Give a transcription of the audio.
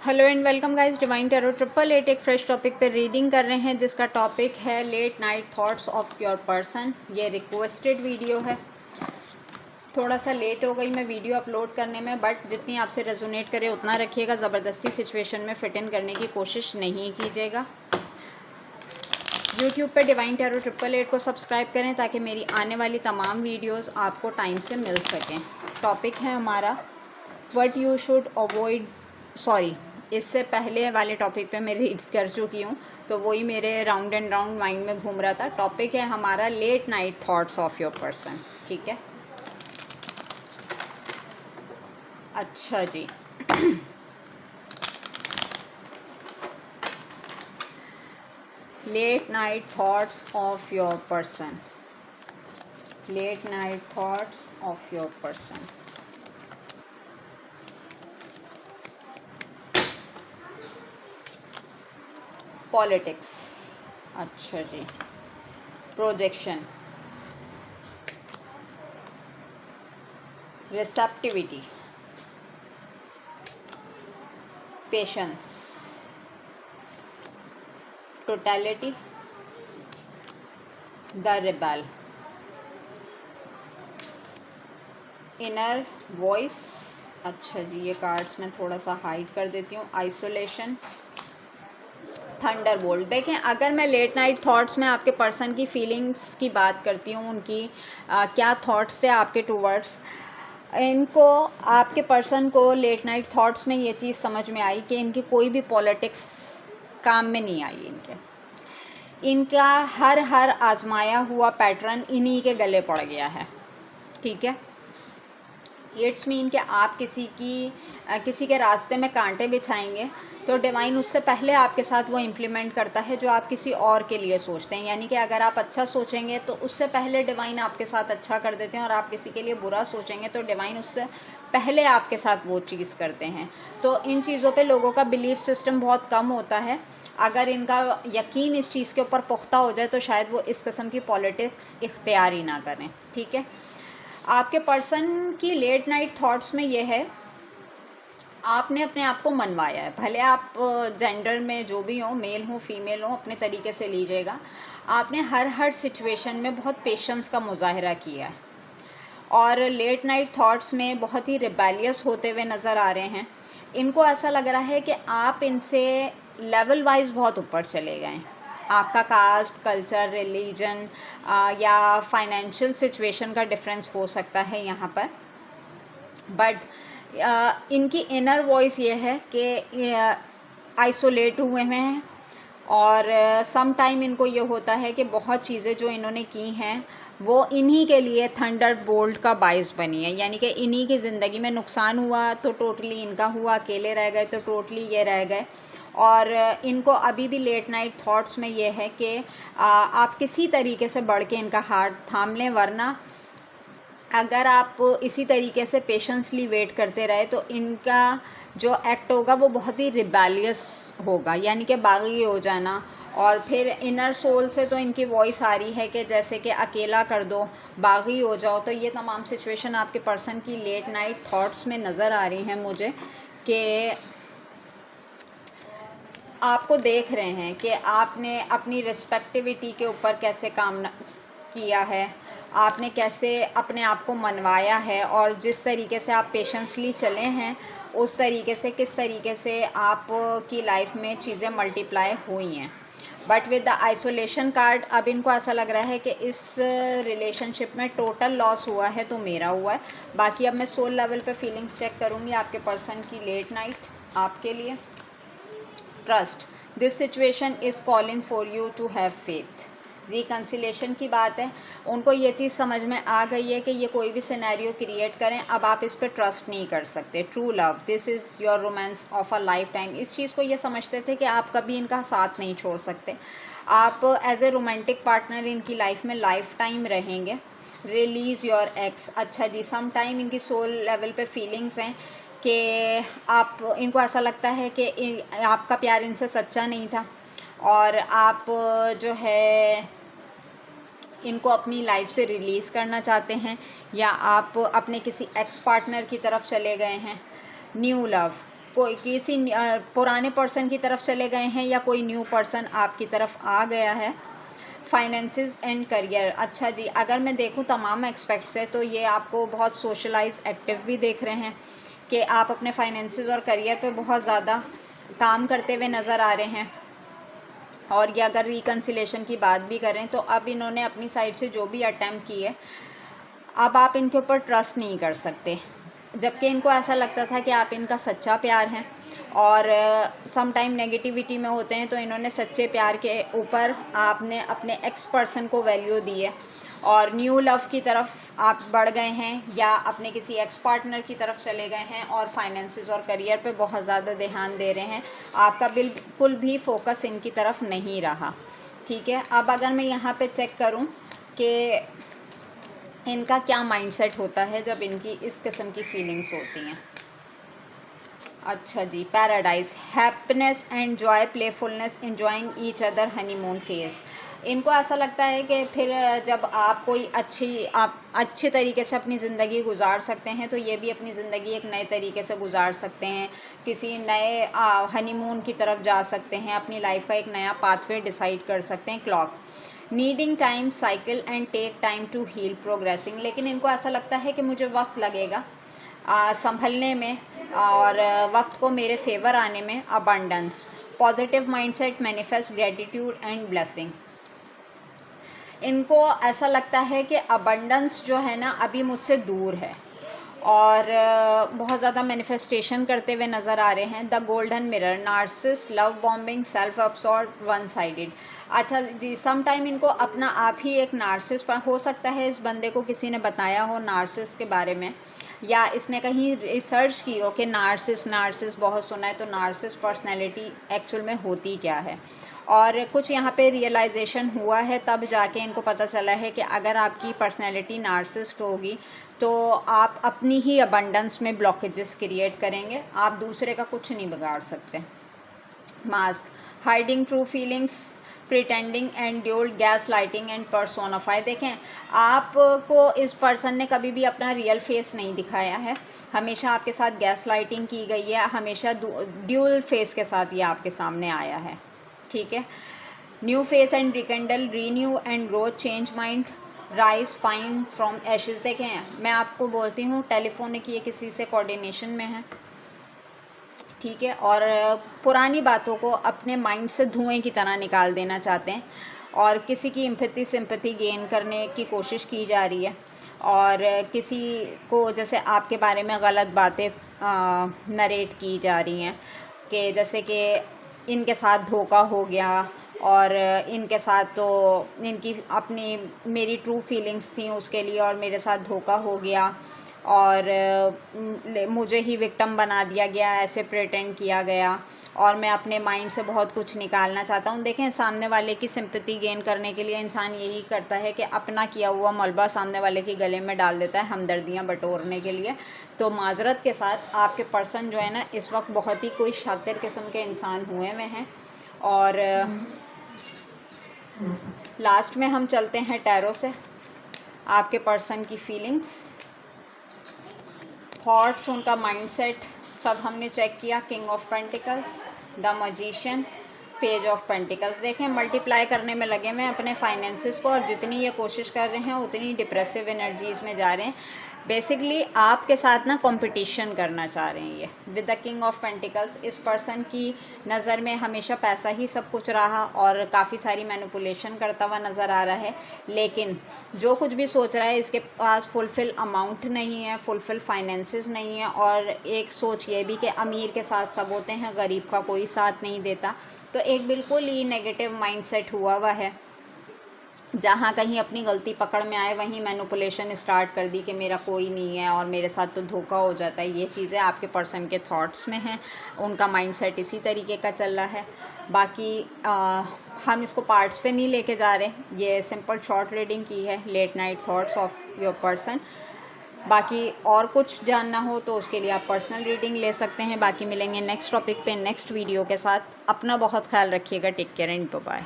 Hello and welcome guys, divine tarot 888 एक fresh topic पे reading कर रहे हैं जिसका टॉपिक है late night thoughts of your person. ये रिक्वेस्टेड वीडियो है। थोड़ा सा लेट हो गई मैं वीडियो अपलोड करने में, बट जितनी आपसे रेजोनेट करे उतना रखिएगा। ज़बरदस्ती सिचुएशन में फिट इन करने की कोशिश नहीं कीजिएगा। यूट्यूब पे डिवाइन टैरो 888 को सब्सक्राइब करें ताकि मेरी आने वाली तमाम वीडियोज़ आपको टाइम से मिल सकें। टॉपिक है हमारा what you should avoid. Sorry, इससे पहले वाले टॉपिक पे मैं रीड कर चुकी हूँ, तो वही मेरे राउंड एंड राउंड माइंड में घूम रहा था। टॉपिक है हमारा late night thoughts of your person. ठीक है, अच्छा जी। Late night thoughts of your person, late night thoughts of your person. Politics, अच्छा जी। Projection, receptivity, patience, totality, the rebel, inner voice. अच्छा जी, ये कार्ड्स मैं थोड़ा सा हाइड कर देती हूँ। Isolation, Thunderbolt. देखें, अगर मैं लेट नाइट थॉट्स में आपके पर्सन की फीलिंग्स की बात करती हूँ, उनकी क्या थॉट्स थे आपके टूवर्ड्स, इनको आपके पर्सन को लेट नाइट थॉट्स में ये चीज़ समझ में आई कि इनकी कोई भी पॉलिटिक्स काम में नहीं आई। इनका हर आजमाया हुआ पैटर्न इन्हीं के गले पड़ गया है। ठीक है, इट्स मीन कि आप किसी के रास्ते में कांटे बिछाएंगे तो डिवाइन उससे पहले आपके साथ वो इम्प्लीमेंट करता है जो आप किसी और के लिए सोचते हैं। यानी कि अगर आप अच्छा सोचेंगे तो उससे पहले डिवाइन आपके साथ अच्छा कर देते हैं, और आप किसी के लिए बुरा सोचेंगे तो डिवाइन उससे पहले आपके साथ वो चीज़ करते हैं। तो इन चीज़ों पे लोगों का बिलीफ सिस्टम बहुत कम होता है। अगर इनका यकीन इस चीज़ के ऊपर पुख्ता हो जाए तो शायद वो इस किस्म की पॉलिटिक्स इख्तियार ही ना करें। ठीक है, आपके पर्सन की लेट नाइट थॉट्स में ये है, आपने अपने आप को मनवाया है। भले आप जेंडर में जो भी हो, मेल हो फीमेल हो, अपने तरीके से लीजिएगा। आपने हर सिचुएशन में बहुत पेशेंस का मुजाहरा किया है, और लेट नाइट थॉट्स में बहुत ही रिबेलियस होते हुए नज़र आ रहे हैं। इनको ऐसा लग रहा है कि आप इनसे लेवल वाइज बहुत ऊपर चले गए। आपका कास्ट, कल्चर, रिलीजन या फाइनेंशियल सिचुएशन का डिफरेंस हो सकता है यहाँ पर, बट इनकी इनर वॉइस ये है कि आइसोलेट हुए हैं, और सम टाइम इनको ये होता है कि बहुत चीज़ें जो इन्होंने की हैं वो इन्हीं के लिए थंडर बोल्ट का बाइस बनी है। यानी कि इन्हीं की ज़िंदगी में नुकसान हुआ तो टोटली इनका हुआ, अकेले रह गए तो टोटली ये रह गए। और इनको अभी भी लेट नाइट थॉट्स में ये है कि आप किसी तरीके से बढ़ के इनका हाथ थाम लें, वरना अगर आप इसी तरीके से पेशेंसली वेट करते रहे तो इनका जो एक्ट होगा वो बहुत ही रिबेलियस होगा, यानी कि बागी हो जाना। और फिर इनर सोल से तो इनकी वॉइस आ रही है कि जैसे कि अकेला कर दो, बागी हो जाओ। तो ये तमाम सिचुएशन आपके पर्सन की लेट नाइट थॉट्स में नज़र आ रही हैं मुझे, कि आपको देख रहे हैं कि आपने अपनी रिस्पेक्टिविटी के ऊपर कैसे काम किया है, आपने कैसे अपने आप को मनवाया है, और जिस तरीके से आप पेशेंसली चले हैं उस तरीके से किस तरीके से आप की लाइफ में चीज़ें मल्टीप्लाई हुई हैं। But with the isolation card अब इनको ऐसा लग रहा है कि इस रिलेशनशिप में टोटल लॉस हुआ है तो मेरा हुआ है। बाकी अब मैं सोल लेवल पे फीलिंग्स चेक करूँगी आपके पर्सन की लेट नाइट आपके लिए। Trust, this situation is calling for you to have faith. Reconciliation की बात है, उनको ये चीज़ समझ में आ गई है कि ये कोई भी सिनेरियो क्रिएट करें, अब आप इस पर ट्रस्ट नहीं कर सकते। True love, this is your romance of a life time. इस चीज़ को ये समझते थे कि आप कभी इनका साथ नहीं छोड़ सकते, आप एज ए रोमांटिक पार्टनर इनकी लाइफ में लाइफ टाइम रहेंगे। रिलीज़ योर एक्स, अच्छा जी, सम टाइम इनकी सोल लेवल पे फीलिंग्स हैं कि आप इनको ऐसा लगता है कि आपका प्यार इनसे सच्चा नहीं था, और आप जो है इनको अपनी लाइफ से रिलीज़ करना चाहते हैं, या आप अपने किसी एक्स पार्टनर की तरफ चले गए हैं। न्यू लव, कोई किसी पुराने पर्सन की तरफ चले गए हैं या कोई न्यू पर्सन आपकी तरफ आ गया है। फाइनेंसेस एंड करियर, अच्छा जी, अगर मैं देखूं तमाम एक्सपेक्ट से तो ये आपको बहुत सोशलाइज एक्टिव भी देख रहे हैं कि आप अपने फाइनेंसेस और करियर पे बहुत ज़्यादा काम करते हुए नज़र आ रहे हैं। और ये अगर रिकन्सिलेशन की बात भी करें तो अब इन्होंने अपनी साइड से जो भी अटैम्प्ट की है, अब आप इनके ऊपर ट्रस्ट नहीं कर सकते, जबकि इनको ऐसा लगता था कि आप इनका सच्चा प्यार हैं। और सम टाइम नेगेटिविटी में होते हैं तो इन्होंने सच्चे प्यार के ऊपर आपने अपने एक्स पर्सन को वैल्यू दी है और न्यू लव की तरफ आप बढ़ गए हैं या अपने किसी एक्स पार्टनर की तरफ चले गए हैं और फाइनेंसेस और करियर पे बहुत ज़्यादा ध्यान दे रहे हैं। आपका बिल्कुल भी फोकस इनकी तरफ नहीं रहा। ठीक है, अब अगर मैं यहाँ पे चेक करूँ कि इनका क्या माइंडसेट होता है जब इनकी इस किस्म की फीलिंग्स होती हैं। अच्छा जी, paradise, happiness and joy, playfulness, enjoying each other, honeymoon phase. इनको ऐसा लगता है कि फिर जब आप कोई आप अच्छे तरीके से अपनी ज़िंदगी गुजार सकते हैं तो ये भी अपनी ज़िंदगी एक नए तरीके से गुजार सकते हैं, किसी नए हनीमून की तरफ जा सकते हैं, अपनी लाइफ का एक नया पाथवे डिसाइड कर सकते हैं। Clock, needing time cycle and take time to heal, progressing, लेकिन इनको ऐसा लगता है कि मुझे वक्त लगेगा संभलने में और वक्त को मेरे फेवर आने में। Abundance, positive mindset, manifest gratitude and blessing. इनको ऐसा लगता है कि अबंडेंस जो है ना अभी मुझसे दूर है और बहुत ज़्यादा मैनिफेस्टेशन करते हुए नज़र आ रहे हैं। The golden mirror, Nazis, love bombing, self absorb, one sided. अच्छा जी, सम टाइम इनको अपना आप ही एक नार्सिस पर हो सकता है, इस बंदे को किसी ने बताया हो नार्सिस के बारे में या इसने कहीं रिसर्च की हो कि नार्सिस बहुत सुना है, तो नार्सिस पर्सनैलिटी एक्चुअल में होती क्या है। और कुछ यहाँ पे रियलाइजेशन हुआ है, तब जाके इनको पता चला है कि अगर आपकी पर्सनैलिटी नार्सिस्ट होगी तो आप अपनी ही अबंडेंस में ब्लॉकेजेस क्रिएट करेंगे, आप दूसरे का कुछ नहीं बिगाड़ सकते। Mask, hiding true feelings, pretending and duelled, gaslighting and personify. देखें, आपको इस पर्सन ने कभी भी अपना रियल फेस नहीं दिखाया है, हमेशा आपके साथ गैस लाइटिंग की गई है, हमेशा ड्यूल फेस के साथ ये आपके सामने आया है। ठीक है, new face and rekindle, renew and growth, change mind, rise fine from ashes. देखें, मैं आपको बोलती हूँ टेलीफोनिक ये किसी से कोऑर्डिनेशन में है, ठीक है, और पुरानी बातों को अपने माइंड से धुएं की तरह निकाल देना चाहते हैं और किसी की एम्पैथी सिंपैथी गेन करने की कोशिश की जा रही है और किसी को जैसे आपके बारे में गलत बातें नरेट की जा रही हैं कि जैसे कि इनके साथ धोखा हो गया और इनके साथ तो इनकी अपनी मेरी ट्रू फीलिंग्स थी उसके लिए और मेरे साथ धोखा हो गया और मुझे ही विक्टिम बना दिया गया, ऐसे प्रिटेंड किया गया और मैं अपने माइंड से बहुत कुछ निकालना चाहता हूँ। देखें, सामने वाले की सिंपैथी गेन करने के लिए इंसान यही करता है कि अपना किया हुआ मलबा सामने वाले के गले में डाल देता है हमदर्दियाँ बटोरने के लिए। तो माजरत के साथ आपके पर्सन जो है ना इस वक्त बहुत ही कोई शातिर किस्म के इंसान हुए में हैं। और लास्ट में हम चलते हैं टैरो से, आपके पर्सन की फीलिंग्स, थॉट्स, उनका माइंडसेट सब हमने चेक किया। King of pentacles, the magician, page of pentacles. देखें, मल्टीप्लाई करने में लगे हुए अपने फाइनेंसेस को और जितनी ये कोशिश कर रहे हैं उतनी डिप्रेसिव एनर्जीज़ में जा रहे हैं। बेसिकली आपके साथ ना कंपटीशन करना चाह रहे हैं ये with the king of pentacles. इस पर्सन की नज़र में हमेशा पैसा ही सब कुछ रहा और काफ़ी सारी मैनिपुलेशन करता हुआ नज़र आ रहा है, लेकिन जो कुछ भी सोच रहा है इसके पास फुलफिल अमाउंट नहीं है, फुलफिल फाइनेंसेस नहीं है और एक सोच ये भी कि अमीर के साथ सब होते हैं, गरीब का कोई साथ नहीं देता। तो एक बिल्कुल ही नेगेटिव माइंडसेट हुआ हुआ है, जहाँ कहीं अपनी गलती पकड़ में आए वहीं मैनिपुलेशन स्टार्ट कर दी कि मेरा कोई नहीं है और मेरे साथ तो धोखा हो जाता है। ये चीज़ें आपके पर्सन के थॉट्स में हैं, उनका माइंडसेट इसी तरीके का चल रहा है। बाकी हम इसको पार्ट्स पे नहीं लेके जा रहे, ये सिंपल शॉर्ट रीडिंग की है, late night thoughts of your person. बाकी और कुछ जानना हो तो उसके लिए आप पर्सनल रीडिंग ले सकते हैं। बाकी मिलेंगे नेक्स्ट टॉपिक पे नेक्स्ट वीडियो के साथ। अपना बहुत ख्याल रखिएगा। Take care and bye.